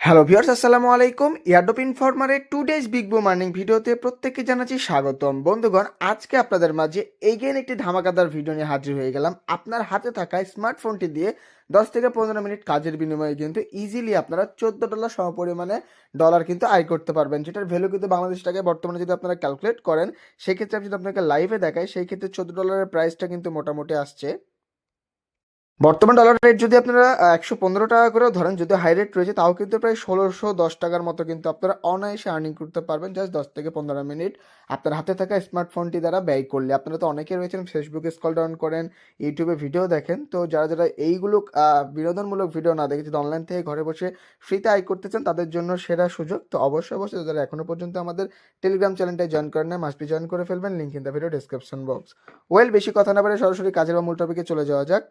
Hello viewers, আসসালামু আলাইকুম। Airdrop ইনফরমারের 2 ডেজ বিগ বুম আর্নিং ভিডিওতে প্রত্যেককে জানাচ্ছি স্বাগতম। বন্ধুগণ, আজকে আপনাদের মাঝে এগেইন একটি ধামাকাদার ভিডিও নিয়ে হাজির হয়ে গেলাম। আপনার হাতে থাকা স্মার্টফোনটি দিয়ে 10 থেকে 15 মিনিট কাজের বিনিময়ে কিন্তু ইজিলি আপনারা $14 সমপরিমাণে ডলার কিন্তু আয় করতে পারবেন, যেটার ভ্যালু কিন্তু বাংলাদেশ টাকায় বর্তমানে যদি আপনারা ক্যালকুলেট করেন, সেক্ষেত্রে আমি যদি আপনাকে লাইভে দেখাই, সেই ক্ষেত্রে $14 প্রাইসটা কিন্তু মোটামুটি আসছে। বর্তমান ডলার রেট যদি আপনারা 115 টাকা করেও ধরেন, যদি হাই রেট রয়েছে, তাও কিন্তু প্রায় 1610 টাকার মতো কিন্তু আপনারা অনায়াসে আর্নিং করতে পারবেন জাস্ট 10 থেকে 15 মিনিট আপনার হাতে থাকা স্মার্টফোনটি দ্বারা ব্যয় করলে। আপনারা তো অনেকে রয়েছেন ফেসবুকে স্ক্রল ডাউন করেন, ইউটিউবে ভিডিও দেখেন, তো যারা যারা এইগুলো বিনোদনমূলক ভিডিও না দেখে যদি অনলাইন থেকে ঘরে বসে ফ্রিতে আয় করতে চান, তাদের জন্য সেরা সুযোগ। তো অবশ্যই অবশ্যই যারা এখনো পর্যন্ত আমাদের টেলিগ্রাম চ্যানেলটায় জয়েন করেন না, মাস্ট বি জয়েন করে ফেলবেন, link in the video description box. বেশি কথা না বলে সরাসরি কাজের বা মূল টপিকে চলে যাওয়া যাক।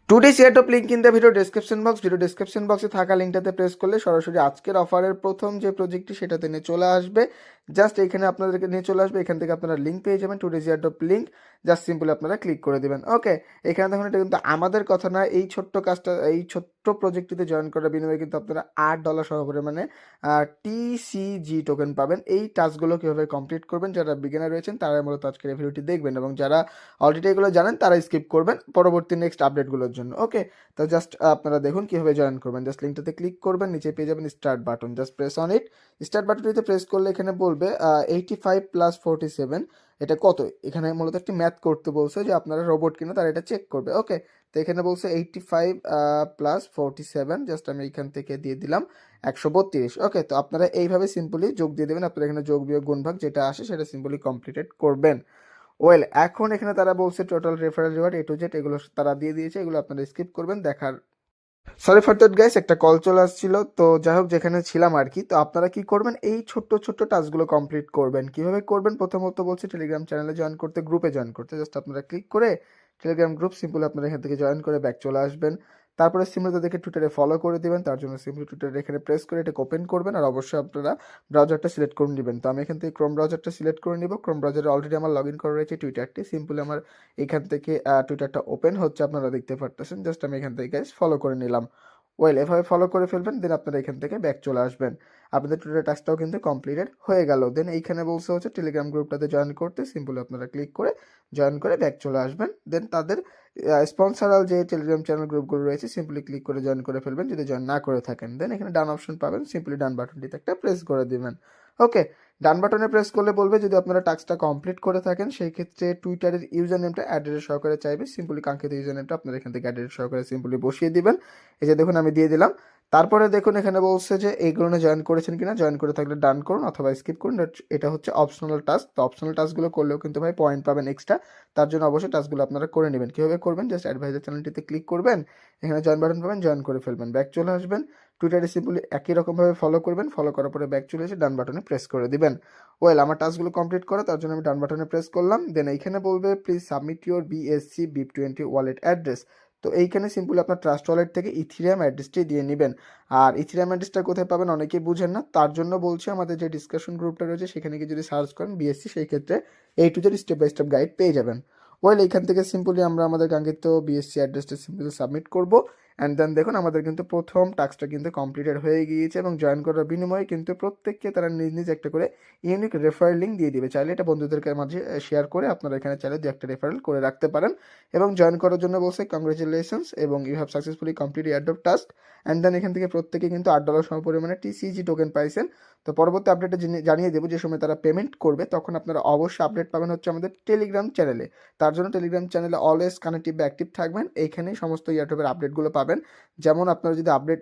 Today's airdrop link in the video description box. Video description বক্সে থাকা লিঙ্কটাতে প্রেস করলে সরাসরি আজকের অফারের প্রথম যে প্রজেক্টটি সেটাতে নিয়ে চলে আসবে। জাস্ট এখানে আপনাদেরকে নিয়ে চলে আসবে, এখান থেকে আপনারা লিঙ্ক পেয়ে যাবেন, today's airdrop link. Just simply আপনারা ক্লিক করে দেবেন। ওকে, এখানে দেখুন এটা কিন্তু আমাদের কথা না, এই ছোট্ট কাজটা, এই ছোট্ট প্রজেক্টটিতে জয়েন করার বিনিময়ে কিন্তু আপনারা $8 সহপরিমাণে টিসিজি টোকেন পাবেন। এই টাস্কগুলো কীভাবে কমপ্লিট করবেন, যারা বিগিনার রয়েছেন তারা মূলত আজকের এই ভিডিওটি দেখবেন, এবং যারা অলরেডি এগুলো জানেন তারা স্কিপ করবেন পরবর্তী নেক্সট আপডেটগুলোর জন্য। ওকে, তো জাস্ট আপনারা দেখুন কীভাবে জয়েন করবেন। জাস্ট লিঙ্কটাতে ক্লিক করবেন, নিচে পেয়ে যাবেন start button, just press on it. Start বাটনটিতে প্রেস করলে এখানে বলবে 85 + 47 এটা কত। এখানে মূলত একটি ম্যাথ করতে বলছে যে আপনারা রোবট কিনা তারা এটা চেক করবে। ওকে, তো এখানে বলছে 85 + 47, জাস্ট আমি এখান থেকে দিয়ে দিলাম 132। ওকে, তো আপনারা এইভাবে সিম্পলি যোগ দিয়ে দেবেন। আপনারা এখানে যোগ বিয়োগ গুণ ভাগ যেটা আসে সেটা সিম্পলি কমপ্লিটেড করবেন। এখন এখানে তারা বলছে total referral reward A to Z, এগুলো তারা দিয়ে দিয়েছে, এগুলো আপনারা স্কিপ করবেন দেখার। সরি ফর দ্যাট গাইস, একটা কল চলে আসছিল, তো যাই হোক যেখানে ছিলাম আর কি। তো আপনারা কি করবেন, এই ছোট্ট ছোট্ট টাস্কগুলো কমপ্লিট করবেন। কিভাবে করবেন, প্রথমত বলছি টেলিগ্রাম চ্যানেলে জয়েন করতে, গ্রুপে জয়েন করতে। জাস্ট আপনারা ক্লিক করে টেলিগ্রাম গ্রুপ সিম্পলি আপনারা এখান থেকে জয়েন করে ব্যাক চলে আসবেন। তারপরে সিম্পলি তাদেরকে টুইটারে ফলো করে দিবেন। তার জন্য সিম্পলি টুইটারে এখানে প্রেস করে এটা ওপেন করবেন, আর অবশ্যই আপনারা ব্রাউজারটা সিলেক্ট করে নেবেন। তো আমি এখান থেকে ক্রোম ব্রাউজারটা সিলেক্ট করে নিব। ক্রোম ব্রাউজারে অলরেডি আমার লগ ইন করা রয়েছে টুইটারটি। সিম্পলি আমার এখান থেকে টুইটারটা ওপেন হচ্ছে, আপনারা দেখতে পারতেছেন। জাস্ট আমি এখান থেকে গাইস ফলো করে নিলাম। এভাবে ফলো করে ফেলবেন, দেন আপনারা এখান থেকে ব্যাক চলে আসবেন। আপনাদের টোটাল টাস্কটাও কিন্তু কমপ্লিটেড হয়ে গেল। দেন এইখানে বলছে হচ্ছে টেলিগ্রাম গ্রুপটাতে জয়েন করতে, সিম্পলি আপনারা ক্লিক করে জয়েন করে ব্যাক চলে আসবেন। দেন তাদের স্পন্সারাল যে টেলিগ্রাম চ্যানেল গ্রুপগুলো রয়েছে সিম্পলি ক্লিক করে জয়েন করে ফেলবেন যদি জয়েন না করে থাকেন। দেন এখানে ডান অপশন পাবেন, সিম্পলি ডান বাটনটিতে একটা প্রেস করে দিবেন। ওকে, ডান বাটনে প্রেস করলে বলবে যদি আপনারা টাস্কটা কমপ্লিট করে থাকেন, সেই ক্ষেত্রে টুইটারের ইউজার নেমটা অ্যাড্রেস সহকারে চাইবে। সিম্পলি কাঙ্ক্ষিত ইউজার নেমটা আপনারা এখান থেকে অ্যাড্রেস সহকারে সিম্পলি বসিয়ে দিবেন। এই যে দেখুন আমি দিয়ে দিলাম। তারপরে দেখুন এখানে বলছে যে এইগুলো জয়েন করেছেন কিনা, জয়েন করে থাকলে ডান করুন অথবা স্কিপ করুন। এটা হচ্ছে অপশনাল টাস্ক। তো অপশনাল টাস্কগুলো করলেও কিন্তু ভাই পয়েন্ট পাবেন এক্সট্রা। তার জন্য অবশ্যই টাস্কগুলো আপনারা করে নেবেন। কীভাবে করবেন, জাস্ট অ্যাডভাইজার চ্যানেলটিতে ক্লিক করবেন, এখানে জয়েন বাটন পাবেন, জয়েন করে ফেলবেন, ব্যাক চলে আসবেন। টুইটারে সিম্পলি একই রকমভাবে ফলো করবেন, ফলো করার পরে ব্যাক চলে এসে ডান বাটনে প্রেস করে দিবেন। আমার টাস্কগুলো কমপ্লিট করা, তার জন্য আমি ডান বাটনে প্রেস করলাম। দেন এইখানে বলবে please submit your BSC BIP20 wallet address. তো এইখানে সিম্পলি আপনার ট্রাস্ট ওয়ালেট থেকে ইথিরিয়াম অ্যাড্রেসটি দিয়ে নেবেন। আর ইথিরিয়াম অ্যাড্রেসটা কোথায় পাবেন অনেকেই বুঝেন না, তার জন্য বলছি আমাদের যে ডিসকাশন গ্রুপটা রয়েছে সেখানে গিয়ে যদি সার্চ করেন BSC, সেই ক্ষেত্রে A to Z step by step guide পেয়ে যাবেন। এইখান থেকে সিম্পলি আমরা আমাদের কাঙ্ক্ষিত BSC অ্যাড্রেসটা সিম্পলি সাবমিট করবো। অ্যান্ড দেন দেখুন আমাদের কিন্তু প্রথম টাস্কটা কিন্তু কমপ্লিটেড হয়ে গিয়েছে, এবং জয়েন করার বিনিময়ে কিন্তু প্রত্যেককে তারা নিজ নিজ একটা করে ইউনিক রেফারেল লিঙ্ক দিয়ে দিবে। চাইলে এটা বন্ধুদেরকে মাঝে শেয়ার করে আপনারা এখানে চাইলে দু একটা রেফারেল করে রাখতে পারেন। এবং জয়েন করার জন্য বলছে কংগ্রেচুলেশনস এবং you have successfully complete airdrop task. And then এখান থেকে প্রত্যেকে কিন্তু $8 সমপরিমাণে TCG টোকেন পাইছেন। তো পরবর্তী আপডেটে জানিয়ে দেবো, যে সময় তারা পেমেন্ট করবে তখন আপনারা অবশ্যই আপডেট পাবেন হচ্ছে আমাদের টেলিগ্রাম চ্যানেলে। তার জন্য টেলিগ্রাম চ্যানেলে অলওয়েজ কানেক্টিভ বা অ্যাক্টিভ থাকবেন, এইখানেই সমস্ত এয়ারড্রপের আপডেটগুলো পাবেন। যেমন আপনারা যদি আপডেট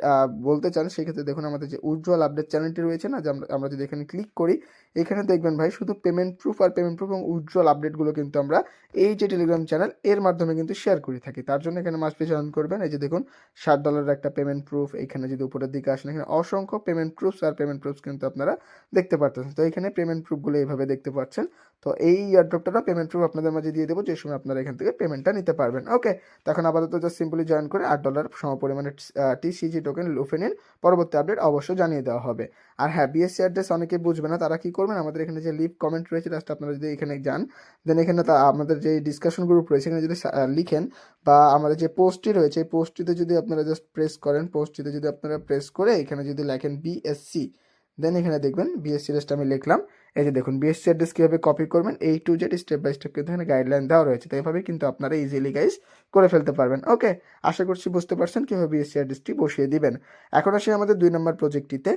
বলতে চান, সেক্ষেত্রে দেখুন আমাদের যে উজ্জ্বল আপডেট চ্যানেলটি রয়েছে না, যে আমরা যদি এখানে ক্লিক করি, এখানে দেখবেন ভাই শুধু পেমেন্ট প্রুফ এবং উজ্জ্বল আপডেটগুলো কিন্তু আমরা এই যে টেলিগ্রাম চ্যানেল এর মাধ্যমে কিন্তু শেয়ার করে থাকি। তার জন্য এখানে মাস্ট বি জয়েন করবেন। এই যে দেখুন $7 একটা পেমেন্ট প্রুফ, এখানে যদি উপরের দিকে আসেন এখানে অসংখ্য পেমেন্ট প্রুফস কিন্তু আপনারা দেখতে পাচ্ছেন। তো এখানে পেমেন্ট প্রুফগুলো এইভাবে দেখতে পাচ্ছেন। তো এই এয়ারড্রপটা পেমেন্ট প্রুফ আপনাদের মাঝে দিয়ে দেবো, যে সময় আপনারা এখান থেকে পেমেন্টটা নিতে পারবেন। ওকে, তখন আপাতত জাস্ট সিম্পলি জয়েন করে $8 সমপরিমাণে TCG টোকেন লুফে নিন, পরবর্তী আপডেট অবশ্যই জানিয়ে দেওয়া হবে। আর হ্যাঁ, BSC অ্যাড্রেস অনেকে বুঝবে না, তারা কি করবেন, আমাদের এখানে যে লিভ কমেন্ট রয়েছে জাস্ট আপনারা যদি এখানে যান, দেন এখানে আমাদের যে ডিসকাশন গ্রুপ রয়েছে এখানে যদি লিখেন, বা আমাদের যে পোস্টটি রয়েছে এই পোস্টটিতে যদি আপনারা জাস্ট প্রেস করেন, পোস্টটিতে যদি আপনারা প্রেস করে এখানে যদি লেখেন BSC, দেন এখানে দেখবেন BSC অ্যাড্রেসটা আমি লিখলাম। এই যে দেখুন BSC অ্যাড্রেস কীভাবে কপি করবেন A to Z step by step কিন্তু এখানে গাইডলাইন দেওয়া রয়েছে, তো এভাবে কিন্তু আপনারা ইজিলি গাইস করে ফেলতে পারবেন। ওকে, আশা করছি বুঝতে পারছেন কীভাবে BSC অ্যাড্রেসটি বসিয়ে দিবেন। এখন আসি আমাদের 2 নম্বর প্রজেক্টটিতে।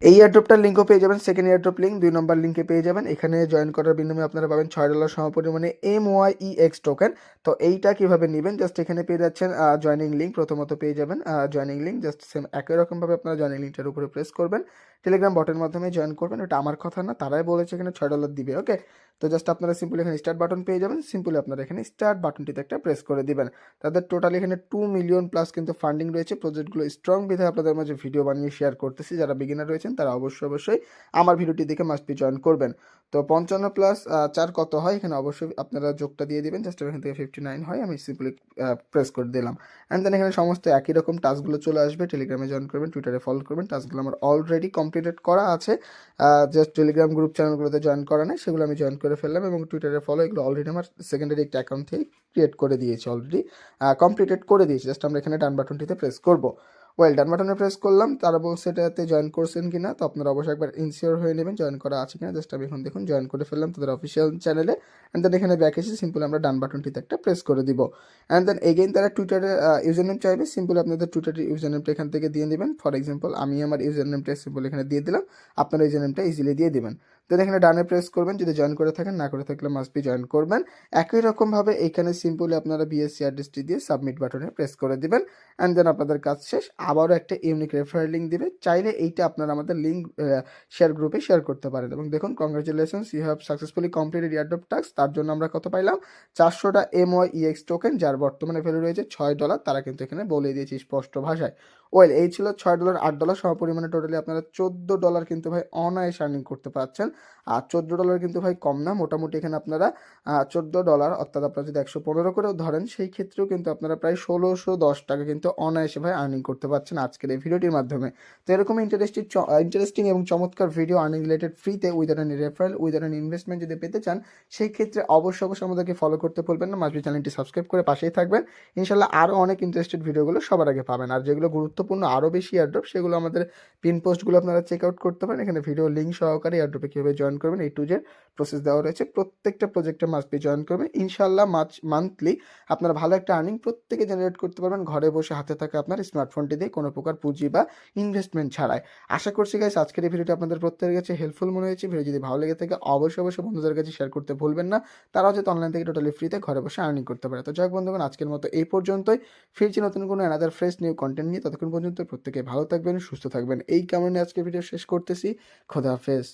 এই এয়ারড্রপটার লিঙ্কও পেয়ে যাবেন, সেকেন্ড এয়ারড্রপ লিঙ্ক 2 নম্বর লিঙ্কে পেয়ে যাবেন। এখানে জয়েন করার বিনিময়ে আপনারা পাবেন $6 সমপরিমাণে MYEX টোকেন। তো এইটা কিভাবে নেবেন, জাস্ট এখানে পেয়ে যাচ্ছেন জয়নিং লিঙ্ক, প্রথমত পেয়ে যাবেন জয়নিং লিঙ্ক, জাস্ট সেম একই রকমভাবে আপনারা জয়নিং লিঙ্কটার উপরে প্রেস করবেন, টেলিগ্রাম বটের মাধ্যমে জয়েন করবেন। ওটা আমার কথা না, তারাই বলেছে এখানে $6 দিবে। ওকে, তো জাস্ট আপনারা সিম্পলি এখানে স্টার্ট বাটন পেয়ে যাবেন, সিম্পলি আপনারা এখানে স্টার্ট বাটনটিতে একটা প্রেস করে দিবেন। তাদের টোটাল এখানে 2 মিলিয়ন প্লাস কিন্তু ফান্ডিং রয়েছে। প্রজেক্টগুলো স্ট্রং বিধায় আপনাদের মাঝে ভিডিও বানিয়ে শেয়ার করতেছি। যারা বিগিনার রয়েছেন তারা অবশ্যই আমার ভিডিওটি দেখে মাস্ট বি জয়েন করবেন। তো 55 প্লাস 4 কত হয়, এখানে অবশ্যই আপনারা যোগটা দিয়ে দিবেন। জাস্ট এখান থেকে 59 হয়, আমি সিম্পলি প্রেস করে দিলাম। অ্যান্ড দেন এখানে সমস্ত একই রকম টাস্কগুলো চলে আসবে। টেলিগ্রামে জয়েন করবেন, টুইটারে ফলো করবেন। টাস্কগুলো আমার অলরেডি কমপ্লিটেড করা আছে, জাস্ট টেলিগ্রাম গ্রুপ চ্যানেলগুলোতে জয়েন করা নেই, সেগুলো আমি জয়েন করে ফেললাম। এবং টুইটারে ফলো, এগুলো অলরেডি আমার সেকেন্ডারি একটা অ্যাকাউন্ট থেকে ক্রিয়েট করে দিয়েছি, অলরেডি কমপ্লিটেড করে দিয়েছি। জাস্ট আমরা এখানে ডান বাটনটিতে প্রেস করব। ওয়েল, ডান বাটনে প্রেস করলাম, তারা বলছে এটাতে জয়েন করছেন কিনা, তো আপনারা অবশ্যই একবার ইনসিওর হয়ে নেবেন জয়েন করা আছে কিনা। জাস্ট আমি এখন দেখুন জয়েন করে ফেললাম তাদের অফিসিয়াল চ্যানেলে। অ্যান্ড দেন এখানে ব্যাক এসে সিম্পল আমরা ডান বাটনটিতে একটা প্রেস করে দিব। অ্যান্ড দেন এগেইন তারা টুইটারের ইউজার নেম চাইবে, সিম্পল আপনাদের টুইটারের ইউজার নেমটা এখান থেকে দিয়ে নেবেন। ফর এক্সাম্পল আমি আমার ইউজার নেমটা সিম্পল এখানে দিয়ে দিলাম, আপনারা ইউজার নেমটা ইজিলি দিয়ে দিবেন। দেন এখানে ডানে প্রেস করবেন, যদি জয়েন করে থাকেন, না করে থাকলে মাস্ট বি জয়েন করবেন। একই রকমভাবে এখানে সিম্পলি আপনারা BSC অ্যাড্রেসটি দিয়ে সাবমিট বাটনে প্রেস করে দিবেন। অ্যান্ড দেন আপনাদের কাজ শেষ। আবারও একটা ইউনিক রেফারেল লিঙ্ক দিবে, চাইলে এইটা আপনারা আমাদের লিঙ্ক শেয়ার গ্রুপে শেয়ার করতে পারেন। এবং দেখুন congratulations, you have successfully completed airdrop task. তার জন্য আমরা কত পাইলাম, 400টা MYEX টোকেন, যার বর্তমানে ভ্যালু রয়েছে $6। তারা কিন্তু এখানে বলে দিয়েছে স্পষ্ট ভাষায়। ওয়েল, এই ছিল $6 $8 সমপরিমাণে টোটালি আপনারা $14 কিন্তু ভাই অনায়াস আর্নিং করতে পারছেন। আর $14 কিন্তু ভাই কম না, মোটামুটি এখানে আপনারা $14, অর্থাৎ আপনারা যদি 115 করেও ধরেন, সেই ক্ষেত্রেও কিন্তু আপনারা প্রায় 1610 টাকা কিন্তু অনায়াসে ভাই আর্নিং করতে পারছেন আজকের এই ভিডিওটির মাধ্যমে। তো এরকম ইন্টারেস্টিং এবং চমৎকার ভিডিও আর্নিং রিলেটেড ফ্রিতে without any referral, without any investment যদি পেতে চান, সেই ক্ষেত্রে অবশ্যই আমাদেরকে ফলো করতে ভুলবেন না। মাসবি চ্যানেলটি সাবস্ক্রাইব করে পাশেই থাকবেন, ইনশাল্লাহ আরও অনেক ইন্টারেস্টেড ভিডিওগুলো সবার আগে পাবেন। আর যেগুলো গুরুত্বপূর্ণ আরও বেশি এয়ারড্রপ, সেগুলো আমাদের পিন পোস্টগুলো আপনারা চেক আউট করতে পারেন। এখানে ভিডিও লিঙ্ক সহকারে এয়ারড্রপে কীভাবে জয়েন করবেন A to Z প্রসেস দেওয়া রয়েছে। প্রত্যেকটা প্রজেক্টে মাস্ট বি জয়েন করবেন, ইনশাল্লাহ মান্থলি আপনারা ভালো একটা আর্নিং প্রত্যেকে জেনারেট করতে পারবেন, ঘরে বসে হাতে থাকা আপনার স্মার্টফোনটি দিয়ে, কোনো প্রকার পুঁজি বা ইনভেস্টমেন্ট ছাড়াই। আশা করছি গাইস আজকের এই ভিডিওটি আপনাদের প্রত্যেকের কাছে হেল্পফুল মনে হয়েছে। ভিডিও যদি ভালো লেগে থাকে অবশ্যই বন্ধুদের কাছে শেয়ার করতে ভুলবেন না, তারাও যাতে অনলাইন থেকে টোটালি ফ্রিতে ঘরে বসে আর্নিং করতে পারে। তো যাই হোক বন্ধুগণ, আজকের মতো এই পর্যন্তই। ফিরছি নতুন কোনো অ্যানাদার ফ্রেশ নিউ কন্টেন্ট নিয়ে। ততক্ষণ পর্যন্ত প্রত্যেকে ভালো থাকবেন, সুস্থ থাকবেন, এই কারণে আজকের ভিডিও শেষ করতেছি। খোদা হাফেজ।